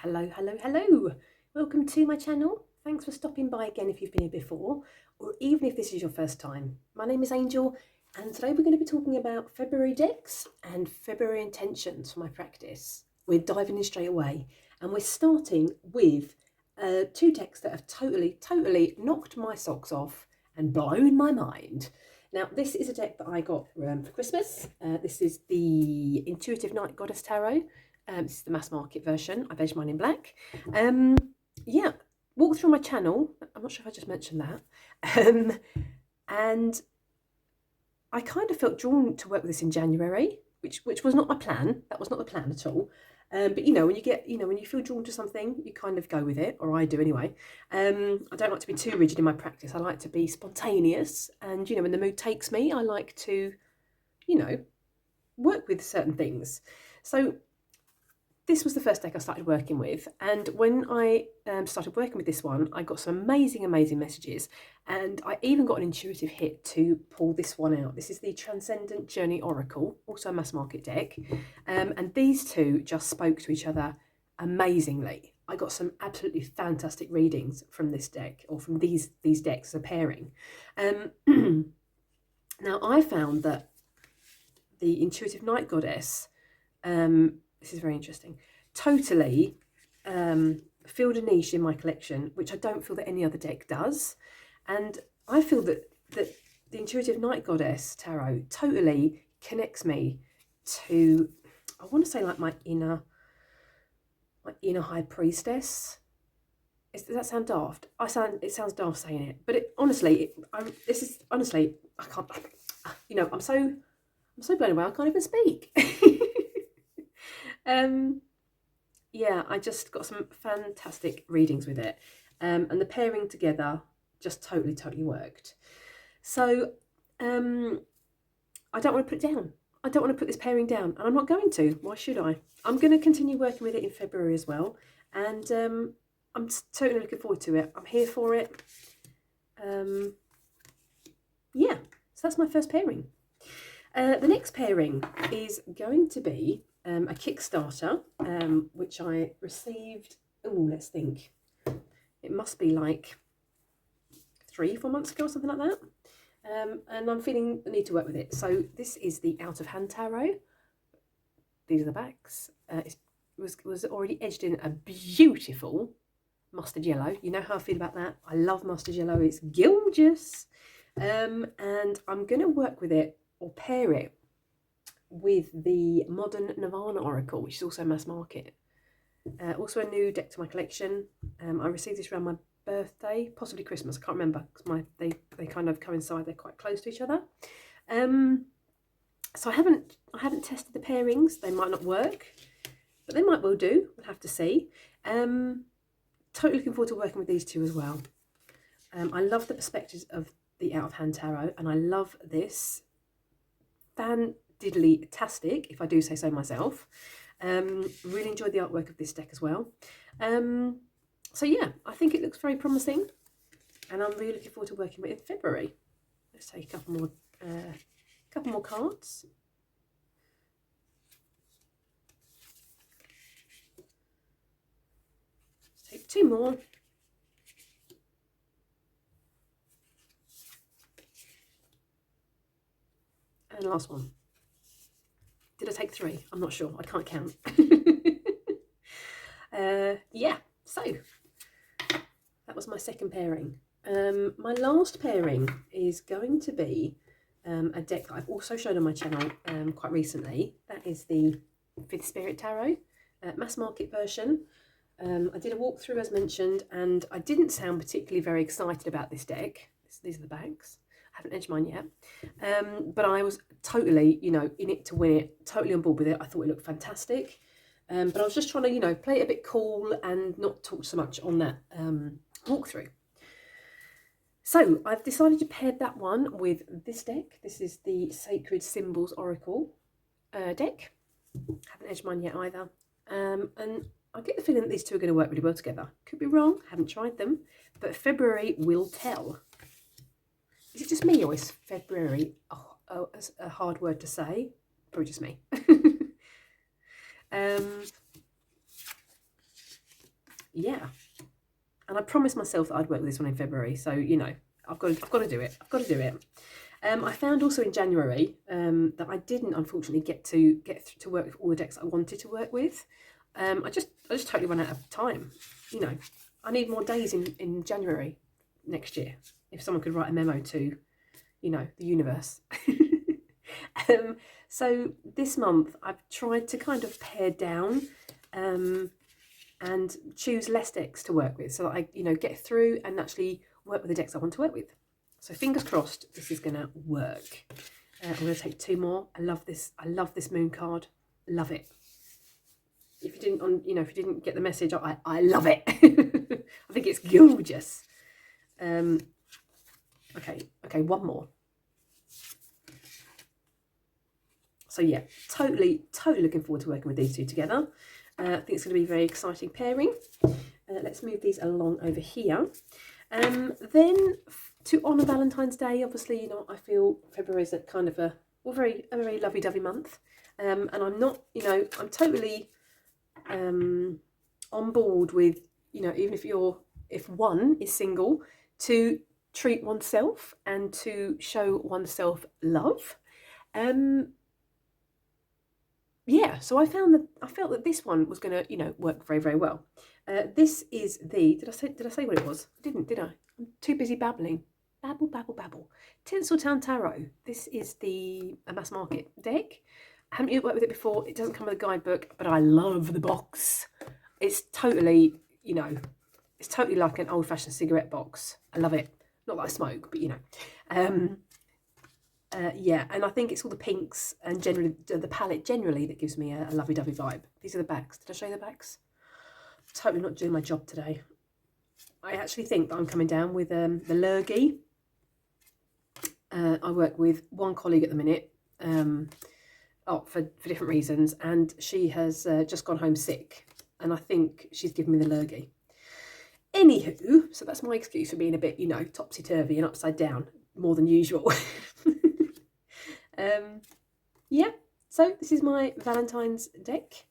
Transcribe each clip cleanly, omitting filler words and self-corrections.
Hello, hello, hello. Welcome to my channel. Thanks for stopping by again if you've been here before, or even if this is your first time. My name is Angel, and today we're going to be talking about February decks and February intentions for my practice. We're diving in straight away, and we're starting with two decks that have totally knocked my socks off and blown my mind. Now, this is a deck that I got for Christmas. This is the Intuitive Night Goddess Tarot. This is the mass market version. I've edged mine in black. Yeah, walk through my channel. I'm not sure if I just mentioned that. And I kind of felt drawn to work with this in January, which was not my plan. That was not the plan at all. But you know, when you feel drawn to something, you kind of go with it, or I do anyway. I don't like to be too rigid in my practice. I like to be spontaneous, and when the mood takes me, I like to, work with certain things. So this was the first deck I started working with, and when I started working with this one, I got some amazing messages, and I even got an intuitive hit to pull this one out. This is the Transcendent Journey Oracle, also a mass market deck, and these two just spoke to each other amazingly. I got some absolutely fantastic readings from this deck, or from these decks as a pairing. Now, I found that the Intuitive Night Goddess, this is very interesting, totally filled a niche in my collection, which I don't feel that any other deck does. And I feel that the Intuitive Night Goddess Tarot totally connects me to, I want to say, like my inner high priestess. Does that sound daft? It sounds daft saying it, but I can't. I'm so blown away I can't even speak. Yeah, I just got some fantastic readings with it, and the pairing together just totally worked. So I don't want to put it down. I don't want to put this pairing down, and I'm not going to. Why should I? I'm going to continue working with it in February as well, and I'm totally looking forward to it. I'm here for it. Yeah, so that's my first pairing. The next pairing is going to be a Kickstarter, which I received, let's think, it must be like 3-4 months ago or something like that. And I'm feeling the need to work with it. So this is the Out of Hand Tarot. These are the backs. It was already edged in a beautiful mustard yellow. You know how I feel about that. I love mustard yellow. It's gorgeous. And I'm going to work with it, or pair it with the Modern Nirvana Oracle, which is also mass market. Also a new deck to my collection. I received this around my birthday, possibly Christmas, I can't remember, because they kind of coincide, they're quite close to each other. So I haven't tested the pairings. They might not work, but they might well do. We'll have to see. Totally looking forward to working with these two as well. I love the perspectives of the Out of Hand Tarot, and I love this fan-diddly-tastic, if I do say so myself. Really enjoyed the artwork of this deck as well. So yeah, I think it looks very promising, and I'm really looking forward to working with it in February. Let's take a couple more cards. Let's take 2 more. And last one. Did I take 3? I'm not sure. I can't count. Yeah, so that was my second pairing. My last pairing is going to be a deck that I've also shown on my channel quite recently. That is the Fifth Spirit Tarot, mass market version. I did a walkthrough as mentioned, and I didn't sound particularly very excited about this deck. These are the backs. I haven't edged mine yet, but I was totally, in it to win it, totally on board with it. I thought it looked fantastic, but I was just trying to, play it a bit cool and not talk so much on that walkthrough. So I've decided to pair that one with this deck. This is the Sacred Symbols Oracle deck. Haven't edged mine yet either, and I get the feeling that these two are going to work really well together. Could be wrong, haven't tried them, but February will tell. Is it just me, or is February a hard word to say? Probably just me. yeah, and I promised myself that I'd work with this one in February. So, you know, I've got to do it. I've got to do it. I found also in January that I didn't unfortunately get to work with all the decks I wanted to work with. I just totally ran out of time. You know, I need more days in January next year. If someone could write a memo to, you know, the universe. So this month I've tried to kind of pare down and choose less decks to work with, so that I, you know, get through and actually work with the decks I want to work with. So fingers crossed this is going to work. I'm going to take 2 more. I love this moon card. Love it. If you didn't get the message, I love it. I think it's gorgeous. Okay, one more. So yeah, totally looking forward to working with these two together. I think it's going to be a very exciting pairing. Let's move these along over here. Then to honour Valentine's Day, obviously, you know, I feel February is a kind of a very lovey-dovey month. And I'm not, you know, I'm totally on board with, you know, even if one is single, to treat oneself and to show oneself love. Yeah, so I felt that this one was going to, you know, work very well. This is the, did I say what it was? I didn't, did I? I'm too busy babbling. Babble. Tinseltown Tarot. This is the mass market deck. I haven't worked with it before. It doesn't come with a guidebook, but I love the box. It's totally, you know, it's totally like an old-fashioned cigarette box. I love it. Not that I smoke, but you know. Yeah, and I think it's all the pinks and generally the palette generally that gives me a lovey-dovey vibe. These are the backs. Did I show you the backs? Totally not doing my job today. I actually think that I'm coming down with the lurgy. I work with one colleague at the minute, for different reasons, and she has just gone home sick, and I think she's given me the lurgy. Anywho, so that's my excuse for being a bit, you know, topsy-turvy and upside down, more than usual. Yeah, so this is my Valentine's deck.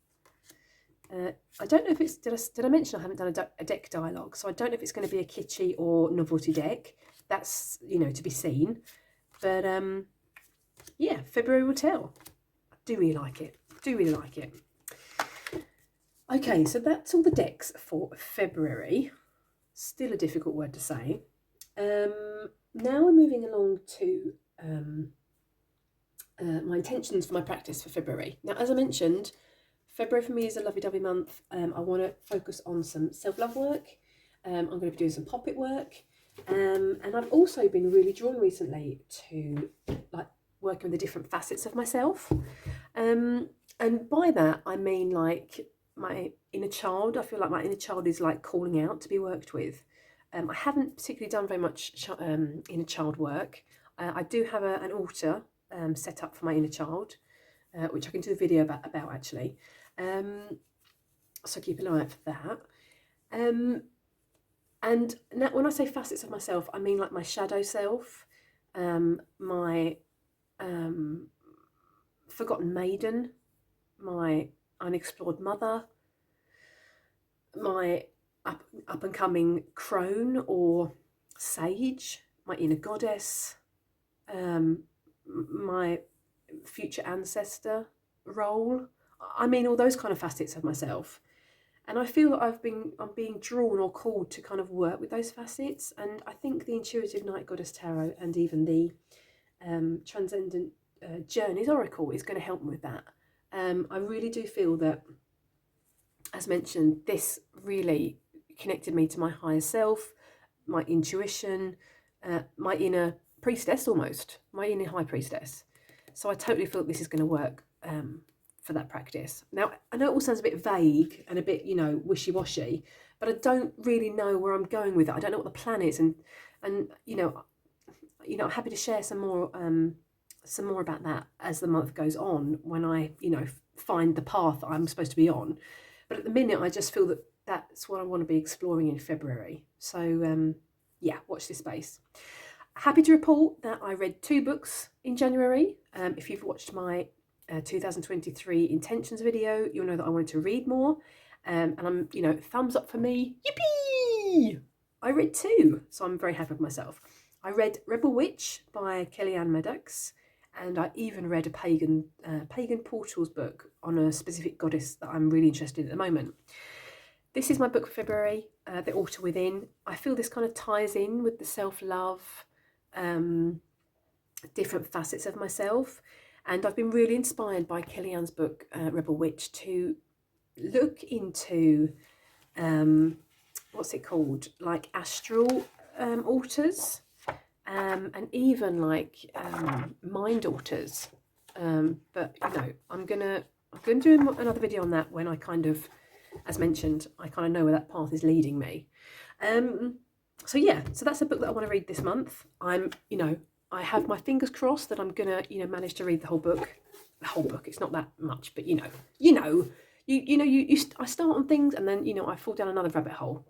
I don't know if it's, did I mention I haven't done a deck dialogue, so I don't know if it's going to be a kitschy or novelty deck. That's, you know, to be seen. But yeah, February will tell. I do really like it. Okay, so that's all the decks for February. Still a difficult word to say. Now we're moving along to my intentions for my practice for February. Now, as I mentioned, February for me is a lovey-dovey month. I want to focus on some self-love work. I'm going to be doing some pop-it work. And I've also been really drawn recently to like working with the different facets of myself. And by that, I mean like my inner child. I feel like my inner child is like calling out to be worked with. I haven't particularly done very much inner child work. I do have an altar set up for my inner child, which I can do a video about actually. So keep an eye out for that. And now when I say facets of myself, I mean like my shadow self, my forgotten maiden, my unexplored mother, my up and coming crone or sage, my inner goddess, my future ancestor role. I mean all those kind of facets of myself. And I feel that I'm being drawn or called to kind of work with those facets. And I think the Intuitive Night Goddess Tarot and even the Transcendent Journeys Oracle is going to help me with that. I really do feel that, as mentioned, this really connected me to my higher self, my intuition, my inner priestess almost, my inner high priestess. So I totally feel this is going to work for that practice. Now, I know it all sounds a bit vague and a bit, you know, wishy-washy, but I don't really know where I'm going with it. I don't know what the plan is, and you know, I'm happy to share some more about that as the month goes on, when I, you know, find the path I'm supposed to be on. But at the minute, I just feel that that's what I want to be exploring in February. So yeah, watch this space. Happy to report that I read 2 books in January. If you've watched my 2023 intentions video, you'll know that I wanted to read more, And I'm, you know, thumbs up for me. Yippee! I read 2, so I'm very happy with myself. I read Rebel Witch by Kellyanne Maddox, and I even read a Pagan Portals book on a specific goddess that I'm really interested in at the moment. This is my book for February, The Altar Within. I feel this kind of ties in with the self-love, different facets of myself. And I've been really inspired by Kellyanne's book, Rebel Witch, to look into, what's it called? Like astral altars, and even like mind altars. But you know, I'm gonna do another video on that when I kind of, as mentioned, I kind of know where that path is leading me. So yeah, so that's a book that I want to read this month. You know, I have my fingers crossed that I'm gonna, you know, manage to read the whole book. The whole book. It's not that much, but I start on things and then, you know, I fall down another rabbit hole.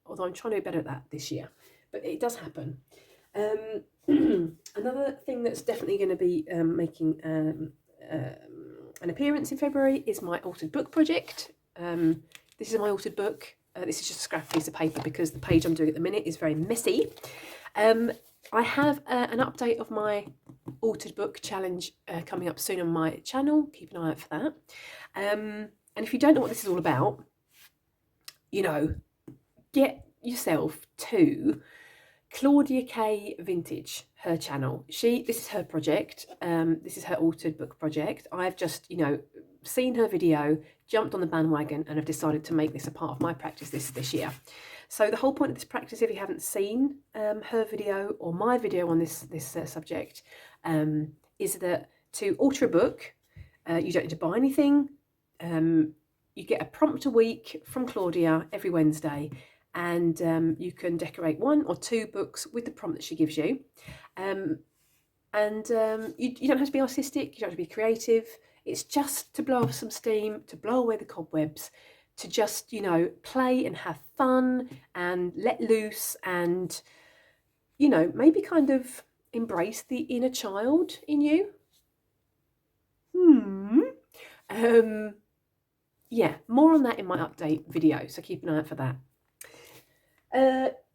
Although I'm trying to do better at that this year, but it does happen. Another thing that's definitely going to be making an appearance in February is my altered book project. This is my altered book. This is just a scrap piece of paper because the page I'm doing at the minute is very messy. I have an update of my altered book challenge coming up soon on my channel. Keep an eye out for that. And if you don't know what this is all about, you know, get yourself to Claudia Caye Vintage, her channel. This is her project. This is her altered book project. I've just, you know, seen her video, jumped on the bandwagon, and have decided to make this a part of my practice this year. So the whole point of this practice, if you haven't seen her video or my video on this subject, is that to alter a book, you don't need to buy anything. You get a prompt a week from Claudia every Wednesday, and you can decorate 1 or 2 books with the prompt that she gives you. You don't have to be artistic, you don't have to be creative. It's just to blow off some steam, to blow away the cobwebs, to just, you know, play and have fun and let loose and, you know, maybe kind of embrace the inner child in you. Yeah, more on that in my update video, so keep an eye out for that.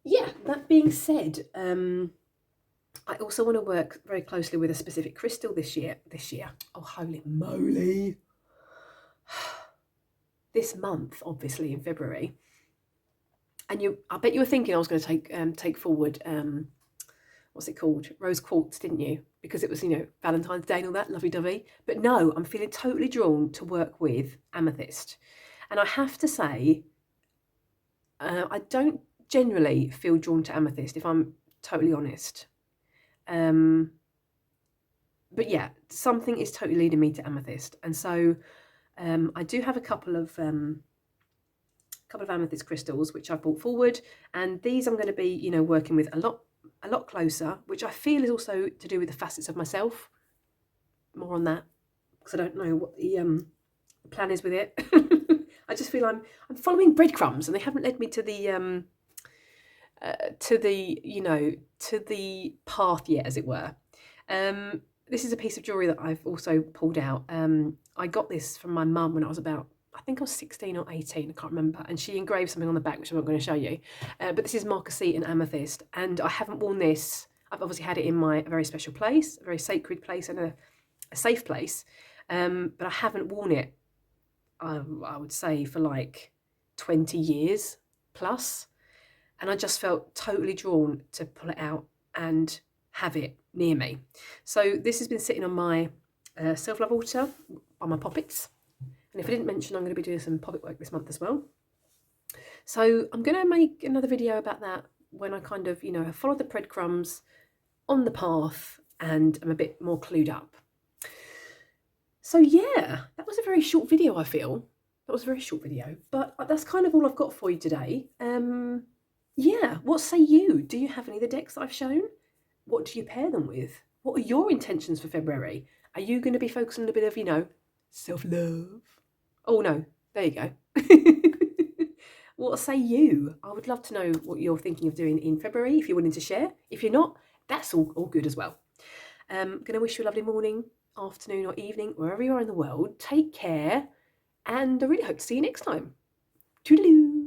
Yeah, that being said, I also want to work very closely with a specific crystal this year. Oh, holy moly. This month, obviously, in February. And I bet you were thinking I was going to take forward, what's it called? Rose quartz, didn't you? Because it was, you know, Valentine's Day and all that, lovey-dovey. But no, I'm feeling totally drawn to work with amethyst. And I have to say, I don't generally feel drawn to amethyst, if I'm totally honest. But yeah, something is totally leading me to amethyst. And so I do have a couple of amethyst crystals which I've brought forward, and these I'm going to be, you know, working with a lot closer, which I feel is also to do with the facets of myself. More on that, because I don't know what the plan is with it. I just feel I'm following breadcrumbs, and they haven't led me to the path yet, as it were. This is a piece of jewellery that I've also pulled out. I got this from my mum when I was about, I think I was 16 or 18, I can't remember, and she engraved something on the back which I'm not going to show you. But this is marquisite and amethyst, and I haven't worn this. I've obviously had it in a very special place, a very sacred place, and a safe place, but I haven't worn it, I would say, for like 20 years plus. And I just felt totally drawn to pull it out and have it near me. So this has been sitting on my self-love altar by my poppets. And if I didn't mention, I'm going to be doing some poppet work this month as well. So I'm going to make another video about that when I kind of, you know, have followed the breadcrumbs on the path and I'm a bit more clued up. So yeah, that was a very short video, I feel. That was a very short video, but that's kind of all I've got for you today. Yeah, what say you? Do you have any of the decks that I've shown? What do you pair them with? What are your intentions for February? Are you going to be focusing on a bit of, you know, self-love? Oh no, there you go. What say you? I would love to know what you're thinking of doing in February, if you're willing to share. If you're not, that's all good as well. I'm going to wish you a lovely morning, afternoon or evening, wherever you are in the world. Take care, and I really hope to see you next time. Toodaloo!